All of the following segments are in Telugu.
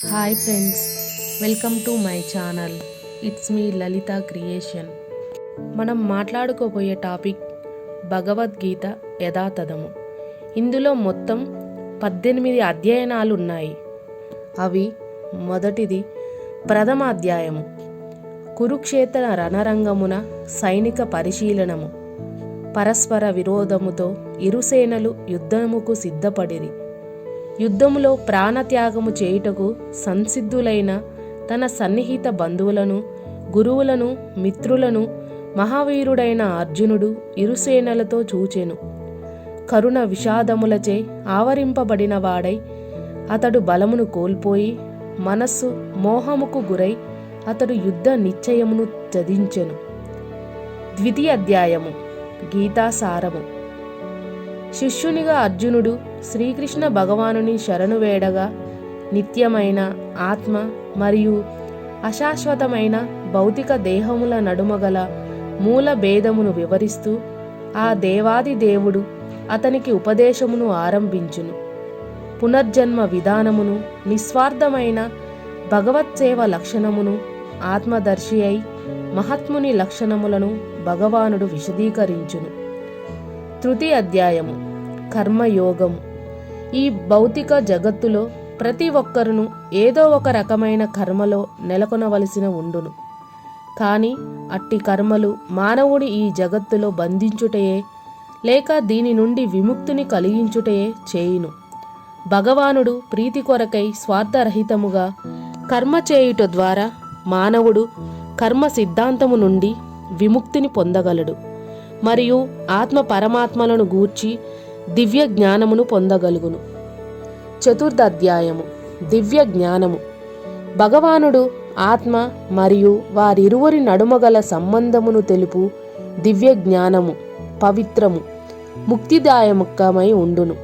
Hi friends, welcome to my channel. It's me Lalitha creation. మనం మాట్లాడుకోబోయే టాపిక్ భగవద్గీత యథాతథము. ఇందులో మొత్తం 18 అధ్యయనాలు ఉన్నాయి. అవి మొదటిది ప్రథమ అధ్యాయము, కురుక్షేత్ర రణరంగమున సైనిక పరిశీలనము. పరస్పర విరోధముతో ఇరుసేనలు యుద్ధముకు సిద్ధపడిరి. యుద్ధములో ప్రాణత్యాగము చేయుటకు సంసిద్ధులైన తన సన్నిహిత బంధువులను, గురువులను, మిత్రులను మహావీరుడైన అర్జునుడు ఇరుసేనలతో చూచెను. కరుణ విషాదములచే ఆవరింపబడిన వాడై అతడు బలమును కోల్పోయి మనస్సు మోహముకు గురై అతడు యుద్ధ నిశ్చయమును త్యజించెను. ద్వితీయ అధ్యాయము, గీతాసారము. శిష్యునిగా అర్జునుడు శ్రీకృష్ణ భగవానుని శరణు వేడగా నిత్యమైన ఆత్మ మరియు అశాశ్వతమైన భౌతిక దేహముల నడుమగల మూల భేదమును వివరిస్తూ ఆ దేవాది దేవుడు అతనికి ఉపదేశమును ఆరంభించును. పునర్జన్మ విధానమును, నిస్వార్థమైన భగవత్సేవ లక్షణమును, ఆత్మదర్శి అయి మహాత్ముని లక్షణములను భగవానుడు విశదీకరించును. తృతీయ అధ్యాయము, కర్మయోగము. ఈ భౌతిక జగత్తులో ప్రతి ఒక్కరును ఏదో ఒక రకమైన కర్మలో నెలకొనవలసిన ఉండును. కానీ అట్టి కర్మలు మానవుడి ఈ జగత్తులో బంధించుటయే లేక దీని నుండి విముక్తిని కలిగించుటయే చేయును. భగవానుడు ప్రీతి కొరకై స్వార్థరహితముగా కర్మ చేయుట ద్వారా మానవుడు కర్మ సిద్ధాంతము నుండి విముక్తిని పొందగలడు మరియు ఆత్మ పరమాత్మలను గూర్చి దివ్య జ్ఞానమును పొందగలుగును. చతుర్థ అధ్యాయము, దివ్య జ్ఞానము. భగవానుడు ఆత్మ మరియు వారిరువురి నడుమగల సంబంధమును తెలుపు దివ్య జ్ఞానము పవిత్రము, ముక్తిదాయకమై ఉండును.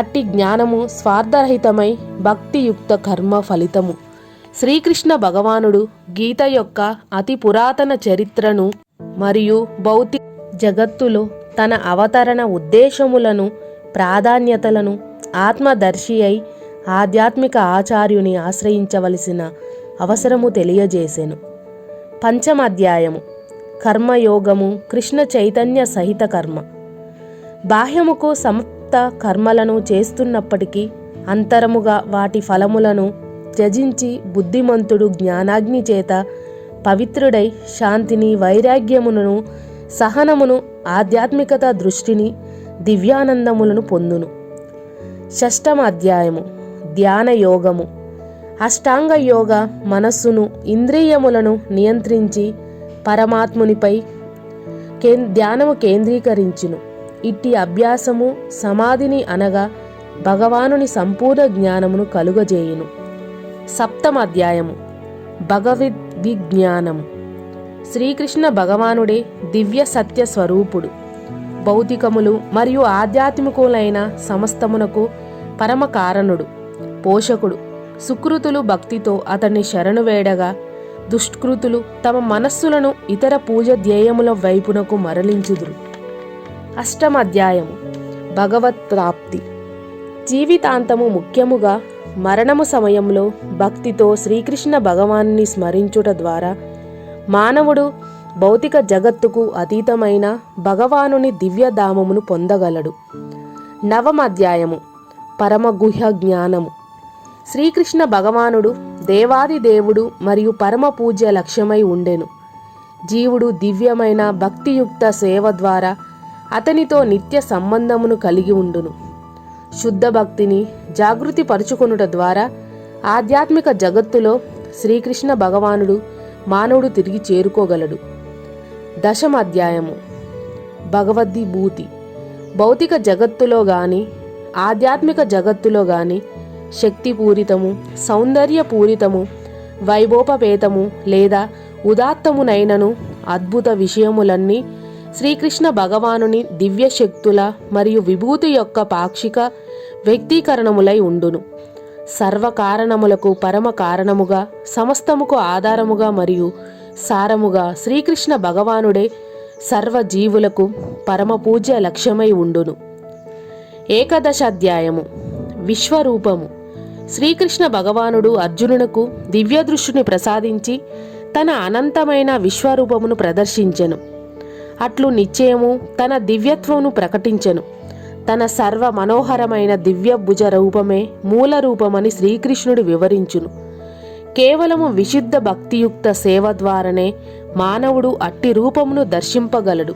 అట్టి జ్ఞానము స్వార్థరహితమై భక్తియుక్త కర్మ ఫలితము. శ్రీకృష్ణ భగవానుడు గీత యొక్క అతి పురాతన చరిత్రను మరియు భౌతిక జగత్తులో తన అవతరణ ఉద్దేశములను, ప్రాధాన్యతలను ఆత్మదర్శి అయి ఆధ్యాత్మిక ఆచార్యుని ఆశ్రయించవలసిన అవసరము తెలియజేసెను. పంచమ అధ్యాయము, కర్మయోగము. కృష్ణ చైతన్య సహిత కర్మ. బాహ్యముకు సమాప్త కర్మలను చేస్తున్నప్పటికీ అంతరముగా వాటి ఫలములను త్యజించి బుద్ధిమంతుడు జ్ఞానాగ్ని చేత పవిత్రుడై శాంతిని, వైరాగ్యమును, సహనమును, ఆధ్యాత్మికత దృష్టిని, దివ్యానందములను పొందును. షష్టమ అధ్యాయము, ధ్యాన యోగము. అష్టాంగ యోగ మనస్సును, ఇంద్రియములను నియంత్రించి పరమాత్మునిపై ధ్యానము కేంద్రీకరించును. ఇట్టి అభ్యాసము సమాధిని అనగా భగవానుని సంపూర్ణ జ్ఞానమును కలుగజేయును. సప్తమ అధ్యాయము, భగవద్విజ్ఞానము. శ్రీకృష్ణ భగవానుడే దివ్య సత్య స్వరూపుడు. భౌతికములు మరియు ఆధ్యాత్మికులైన సమస్తమునకు పరమ కారణుడు, పోషకుడు. సుకృతులు భక్తితో అతన్ని శరణు వేడగా దుష్కృతులు తమ మనస్సులను ఇతర పూజ ధ్యేయముల వైపునకు మరలించుదురు. అష్టమ అధ్యాయము, భగవత్ ప్రాప్తి. జీవితాంతము ముఖ్యముగా మరణము సమయంలో భక్తితో శ్రీకృష్ణ భగవాన్ని స్మరించుట ద్వారా మానవుడు భౌతిక జగత్తుకు అతీతమైన భగవానుని దివ్యధామమును పొందగలడు. నవమ అధ్యాయము, పరమగుహ్య జ్ఞానము. శ్రీకృష్ణ భగవానుడు దేవాది దేవుడు మరియు పరమ పూజ్య లక్ష్యమై ఉండెను. జీవుడు దివ్యమైన భక్తియుక్త సేవ ద్వారా అతనితో నిత్య సంబంధమును కలిగి ఉండును. శుద్ధ భక్తిని జాగృతి పరుచుకొనుట ద్వారా ఆధ్యాత్మిక జగత్తులో శ్రీకృష్ణ భగవానుడు మానవుడు తిరిగి చేరుకోగలడు. దశమ అధ్యాయము, భగవద్విభూతి. భౌతిక జగత్తులో గాని ఆధ్యాత్మిక జగత్తులో గాని శక్తిపూరితము, సౌందర్యపూరితము, వైభోపేతము లేదా ఉదాత్తమునైనను అద్భుత విషయములన్నీ శ్రీకృష్ణ భగవానుని దివ్య శక్తుల మరియు విభూతి యొక్క పాక్షిక వ్యక్తీకరణములై ఉండును. సర్వకారణములకు పరమ కారణముగా, సమస్తముకు ఆధారముగా మరియు సారముగా శ్రీకృష్ణ భగవానుడే సర్వజీవులకు పరమ పూజ్య లక్ష్యమై ఉండును. ఏకాదశ అధ్యాయము, విశ్వరూపము. శ్రీకృష్ణ భగవానుడు అర్జునునకు దివ్య దృష్టిని ప్రసాదించి తన అనంతమైన విశ్వరూపమును ప్రదర్శించెను. అట్లు నిశ్చయము తన దివ్యత్వమును ప్రకటించెను. తన సర్వ మనోహరమైన దివ్య భుజ రూపమే మూల రూపమని శ్రీకృష్ణుడు వివరించును. కేవలము విశుద్ధ భక్తియుక్త సేవ ద్వారానే మానవుడు అట్టి రూపమును దర్శింపగలడు.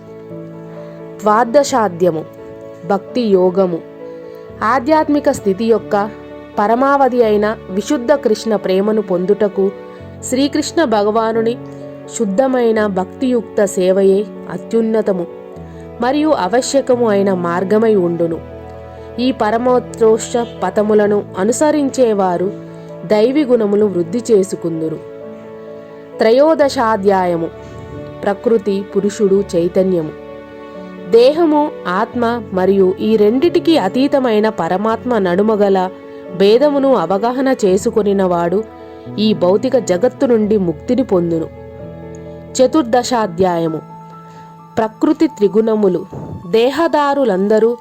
ద్వాదశాధ్యము భక్తి యోగము. ఆధ్యాత్మిక స్థితి యొక్క పరమావధి అయిన విశుద్ధ కృష్ణ ప్రేమను పొందుటకు శ్రీకృష్ణ భగవానుని శుద్ధమైన భక్తియుక్త సేవయే అత్యున్నతము మరియు ఆవశ్యకము అయిన మార్గమై ఉండును. ఈ పరమోత్కృష్ట పథములను అనుసరించేవారు దైవీ గుణములు వృద్ధి చేసుకుందురు. త్రయోదశాధ్యాయము ప్రకృతి పురుషుడు చైతన్యము. దేహము ఆత్మ మరియు ఈ రెండిటికి అతీతమైన పరమాత్మ నడుమగల భేదమును అవగాహన చేసుకొనినవాడు ఈ భౌతిక జగత్తు నుండి ముక్తిని పొందును. చతుర్దశాధ్యాయము ప్రకృతి త్రిగుణములు. దేహదారులందరూ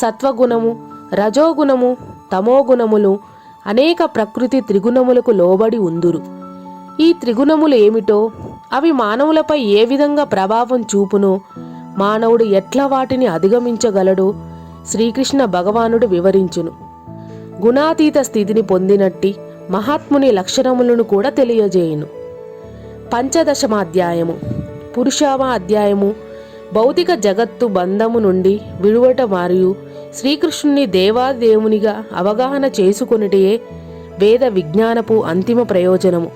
సత్వగుణము, రజోగుణము, తమోగుణములు అనేక ప్రకృతి త్రిగుణములకు లోబడి ఉందురు. ఈ త్రిగుణములు ఏమిటో, అవి మానవులపై ఏ విధంగా ప్రభావం చూపునో, మానవుడు ఎట్లా వాటిని అధిగమించగలడో శ్రీకృష్ణ భగవానుడు వివరించును. గుణాతీత స్థితిని పొందినట్టి మహాత్ముని లక్షణములను కూడా తెలియజేయును. పంచదశమాధ్యాయము పురుషావ అధ్యాయము భౌతిక జగత్తు బంధము నుండి విడువట మరియు శ్రీకృష్ణుని దేవాదేవునిగా అవగాహన చేసుకొనుటయే వేద విజ్ఞానపు అంతిమ ప్రయోజనము.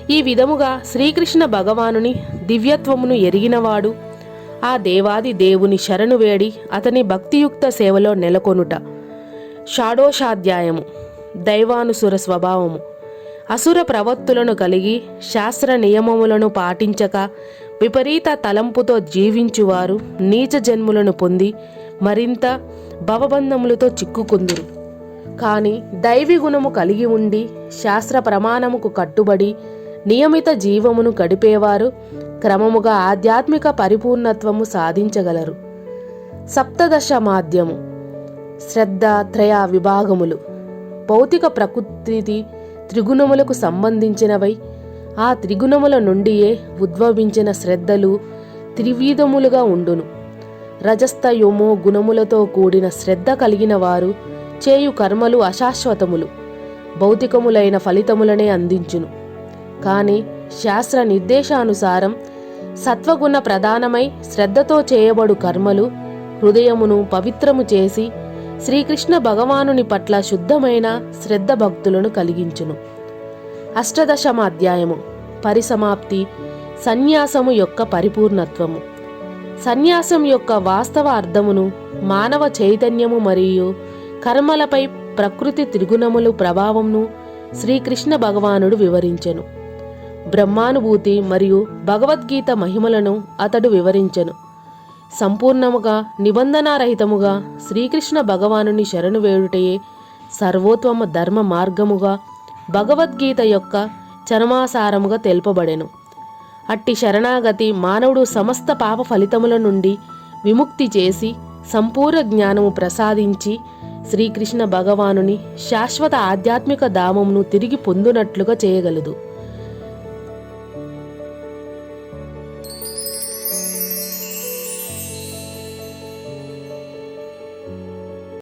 ఈ విధముగా శ్రీకృష్ణ భగవానుని దివ్యత్వమును ఎరిగినవాడు ఆ దేవాది దేవుని శరణు వేడి అతని భక్తియుక్త సేవలో నెలకొనుట. షాడోషాధ్యాయము దైవానుసుర స్వభావము. అసుర ప్రవత్తులను కలిగి శాస్త్ర నియమములను పాటించక విపరీత తలంపుతో జీవించువారు నీచ జన్ములను పొంది మరింత భవబంధములతో చిక్కుకుందురు. కానీ దైవీ గుణము కలిగి ఉండి శాస్త్ర ప్రమాణముకు కట్టుబడి నియమిత జీవమును గడిపేవారు క్రమముగా ఆధ్యాత్మిక పరిపూర్ణత్వము సాధించగలరు. సప్తదశమాధ్యము శ్రద్ధ త్రయ విభాగములు. భౌతిక ప్రకృతి త్రిగుణములకు సంబంధించినవై ఆ త్రిగుణముల నుండియే ఉద్భవించిన శ్రద్ధలు త్రివిధములుగా ఉండును. రజస్తయోమో గుణములతో కూడిన శ్రద్ధ కలిగిన వారు చేయు కర్మలు అశాశ్వతములు, భౌతికములైన ఫలితములనే అందించును. కానీ శాస్త్ర నిర్దేశానుసారం సత్వగుణ ప్రధానమై శ్రద్ధతో చేయబడు కర్మలు హృదయమును పవిత్రము చేసి శ్రీకృష్ణ భగవానుని పట్ల శుద్ధమైన శ్రద్ధ భక్తులను కలిగించును. అష్టదశమాధ్యాయము పరిసమాప్తి సన్యాసము యొక్క పరిపూర్ణత్వము. సన్యాసం యొక్క వాస్తవ అర్థమును మానవ చైతన్యము మరియు కర్మలపై ప్రకృతి త్రిగుణములు ప్రభావమును శ్రీకృష్ణ భగవానుడు వివరించెను. బ్రహ్మానుభూతి మరియు భగవద్గీత మహిమలను అతడు వివరించెను. సంపూర్ణముగా నిబంధనారహితముగా శ్రీకృష్ణ భగవానుని శరణు వేడుటయే సర్వోత్తమ ధర్మ మార్గముగా భగవద్గీత యొక్క చరమాసారముగా తెలుపబడెను. అట్టి శరణాగతి మానవుడు సమస్త పాప ఫలితముల నుండి విముక్తి చేసి సంపూర్ణ జ్ఞానము ప్రసాదించి శ్రీకృష్ణ భగవానుని శాశ్వత ఆధ్యాత్మిక ధామమును తిరిగి పొందునట్లుగా చేయగలదు.